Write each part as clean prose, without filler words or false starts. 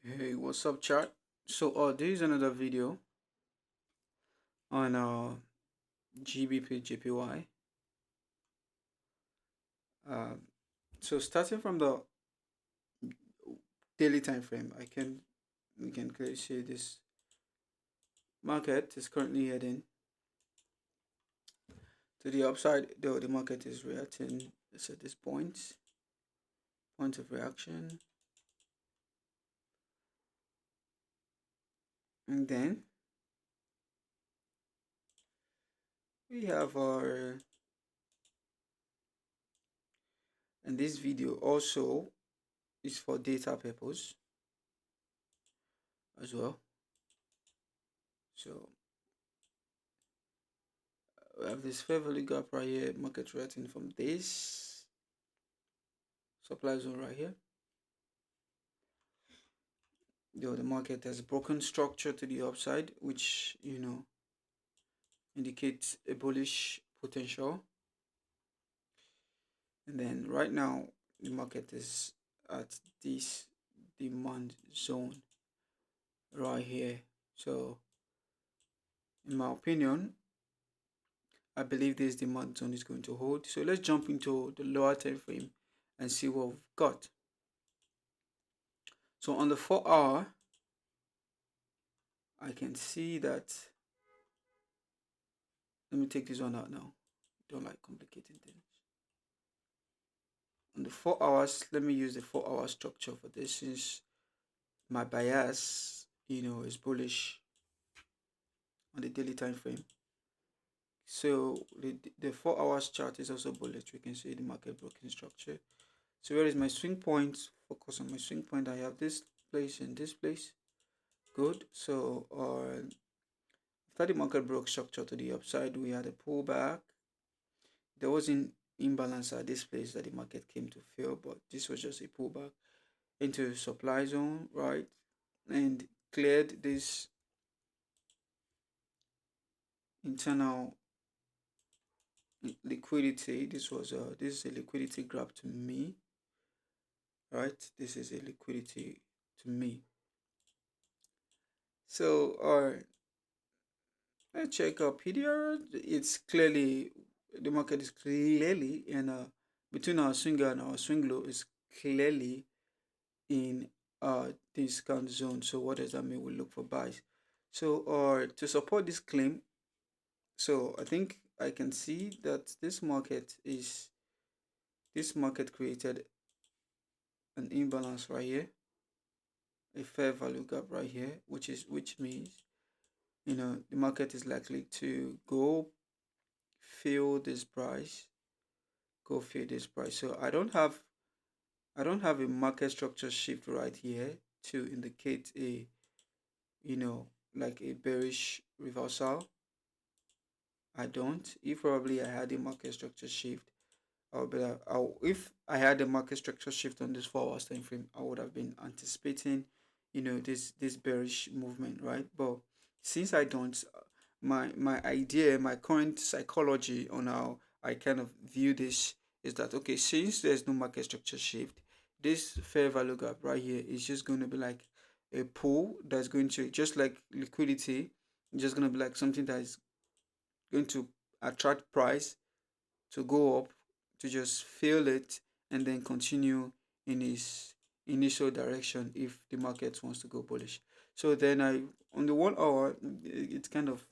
Hey, what's up, chat? So, this is another video on GBPJPY. Uh, so, starting from the daily time frame, we can clearly see this market is currently heading to the upside. Though the market is reacting, it's at this point of reaction, and then we have our. And this video also is for data purpose as well. So we have this fair value gap right here, market reacting from this supply zone right here. The market has broken structure to the upside, which indicates a bullish potential. And then right now the market is at this demand zone right here. So in my opinion, I believe this demand zone is going to hold. So let's jump into the lower time frame and see what we've got. So on the 4-hour, I can see that. Let me take this one out now. Don't like complicating things. On the 4 hours, let me use the 4-hour structure for this, since my bias is bullish on the daily time frame. So the 4 hours chart is also bullish. We can see the market broken structure. So where is my swing point? Focus on my swing point. I have this place and this place. Good. So after the market broke structure to the upside, we had a pullback. There was an imbalance at this place that the market came to fill, but this was just a pullback into supply zone, right? And cleared this internal liquidity. This is a liquidity grab to me, right? This is a liquidity to me. So let's check out PD Arrays. It's clearly, the market is clearly in between our swinger and our swing low is clearly in discount zone. So what does that mean? We look for buys. So to support this claim, so I think I can see that this market created an imbalance right here, a fair value gap right here, which means the market is likely to go fill this price, So I don't have a market structure shift right here to indicate a like a bearish reversal. I don't. If probably I had a market structure shift, if I had a market structure shift on this 4 hours time frame, I would have been anticipating, this bearish movement, right? But since I don't, my idea, my current psychology on how I kind of view this is that, okay, since there's no market structure shift, this fair value gap right here is just going to be like a pull that's going to, just like liquidity, just going to be like something that is going to attract price to go up, to just fill it and then continue in its initial direction if the market wants to go bullish. So then on the 1 hour, it's kind of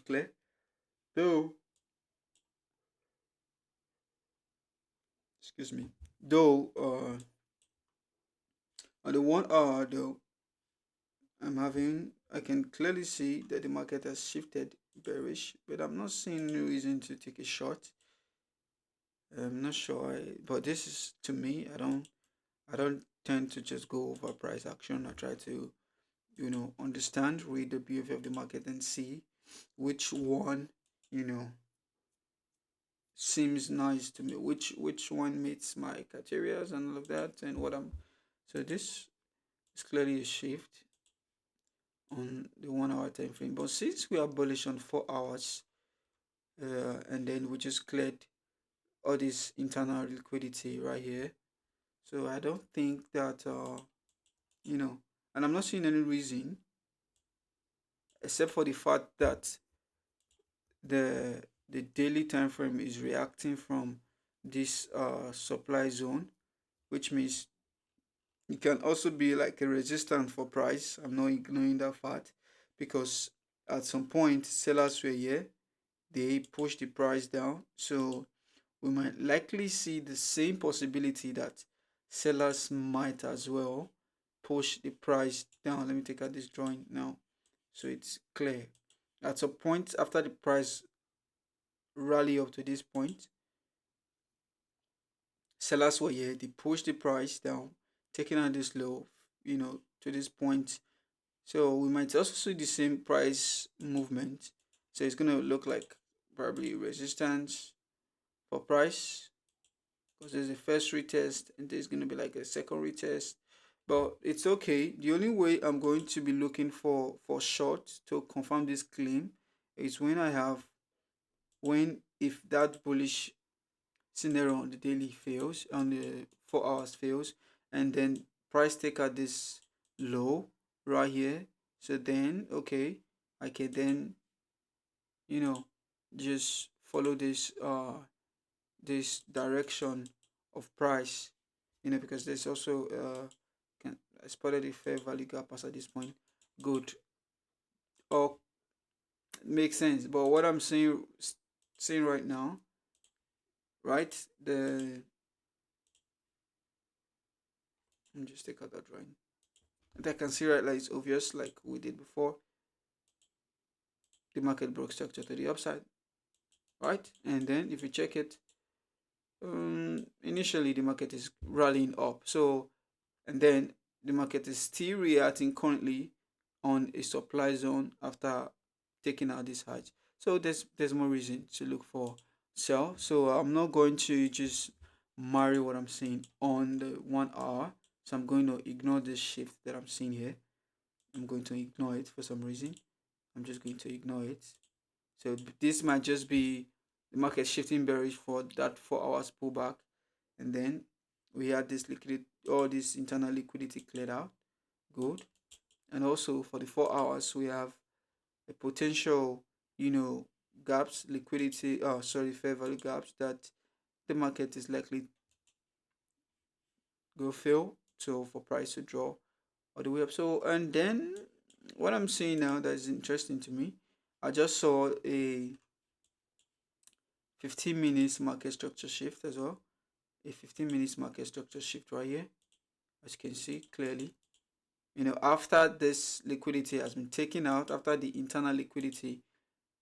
clear, though. Excuse me. Though on the 1 hour though, I can clearly see that the market has shifted bearish, but I'm not seeing no reason to take a short. I'm not sure, but this is, to me, I don't tend to just go over price action. I try to, understand, read the behavior of the market and see which one, seems nice to me, which one meets my criteria and all of that, and what I'm. So this is clearly a shift on the 1 hour time frame. But since we are bullish on 4 hours, and then we just cleared all this internal liquidity right here. So I don't think that you know, and I'm not seeing any reason except for the fact that the daily time frame is reacting from this supply zone, which means it can also be like a resistance for price. I'm not ignoring that fact because at some point sellers were here, they pushed the price down. So we might likely see the same possibility that sellers might as well push the price down. Let me take out this drawing now so it's clear. At some point after the price rally up to this point, sellers were here, they pushed the price down, taking out this low, to this point. So we might also see the same price movement. So it's gonna look like probably resistance for price because there's a first retest and there's gonna be like a second retest. But it's okay. The only way I'm going to be looking for short to confirm this claim is when if that bullish scenario on the daily fails, on the 4 hours fails, and then price take out this low right here. So then okay, I can then you know just follow this direction of price, because there's also I spotted a fair value gap as at this point. Good. Or makes sense. But what I'm saying right now, right? Let me just take out that drawing. And I can see right, like it's obvious, like we did before. The market broke structure to the upside, right? And then if you check it, initially the market is rallying up. So, and then the market is still reacting currently on a supply zone after taking out this height. So there's more reason to look for sell. So I'm not going to just marry what I'm seeing on the 1 hour. So I'm going to ignore this shift that I'm seeing here. I'm going to ignore it for some reason. I'm just going to ignore it. So this might just be the market shifting bearish for that 4 hours pullback, and then we had this liquidity, all this internal liquidity cleared out. Good. And also for the 4 hours, we have a potential, gaps, liquidity, fair value gaps that the market is likely go fill. So for price to draw all the way up. So, and then what I'm seeing now that is interesting to me, I just saw a 15 minutes market structure shift as well. A 15 minutes market structure shift right here, as you can see clearly. After this liquidity has been taken out, after the internal liquidity,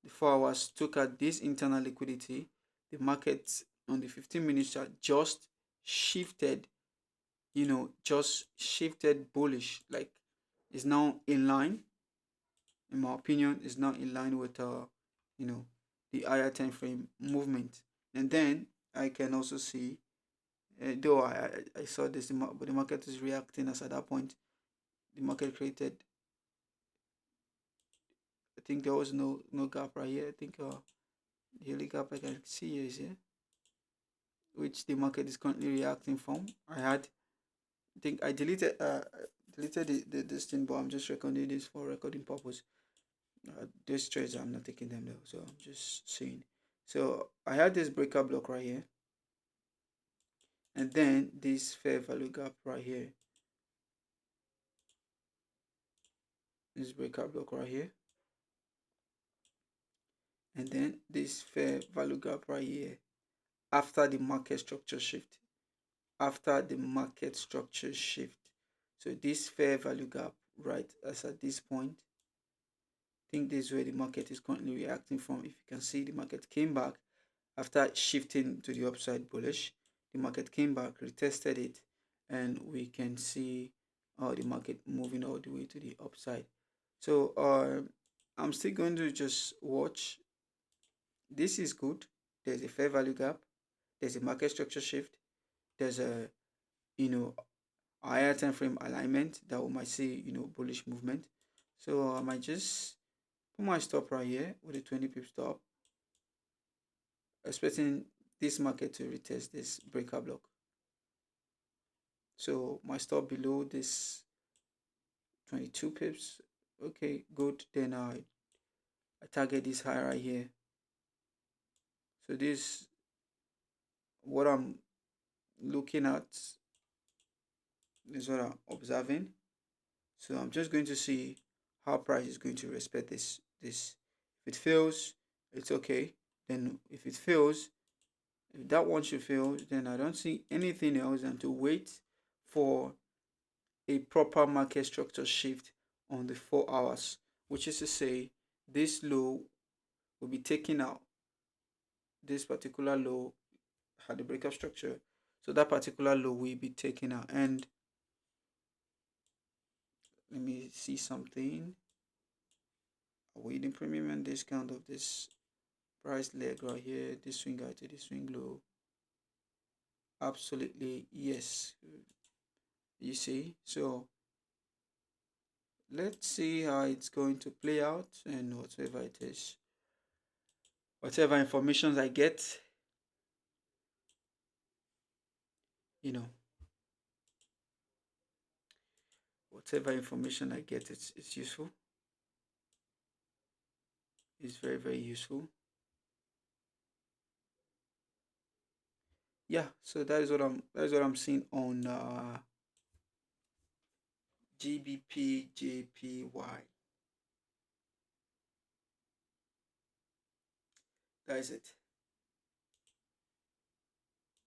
the 4 hours took out this internal liquidity, the market on the 15 minutes chart just shifted, just shifted bullish, like is now in line, in my opinion, is now in line with the higher time frame movement. And then I can also see, though I saw this, but the market is reacting as at that point the market created. I think there was no gap right here. I think the only gap I can see here is here, which the market is currently reacting from. I think I deleted this thing, but I'm just recording this for recording purpose. These trades I'm not taking them though, so I'm just saying. So I had this breaker block right here, and then this fair value gap right here. This breaker block right here, and then this fair value gap right here after the market structure shift. After the market structure shift. So this fair value gap right as at this point, I think this is where the market is currently reacting from. If you can see, the market came back after shifting to the upside bullish. The market came back, retested it, and we can see the market moving all the way to the upside. So I'm still going to just watch. This is good. There's a fair value gap. There's a market structure shift. There's a higher time frame alignment that we might see bullish movement. So I might just put my stop right here with a 20 pip stop, expecting this market to retest this breaker block. So my stop below this 22 pips. Okay, good. Then I target this high right here. So this what I'm looking at, is what I'm observing. So I'm just going to see how price is going to respect this. If it fails, it's okay. Then if it fails, if that one should fail, then I don't see anything else than to wait for a proper market structure shift on the 4 hours, which is to say this low will be taken out. This particular low had the breakup structure, so that particular low will be taken out. And let me see something. Awaiting premium and discount of this price leg right here, this swing high to this swing low. Absolutely yes. You see, so let's see how it's going to play out, and whatever it is, whatever information I get, you know, whatever information I get, it's useful. It's very, very useful. Yeah, so that is what I'm seeing on GBPJPY. That is it.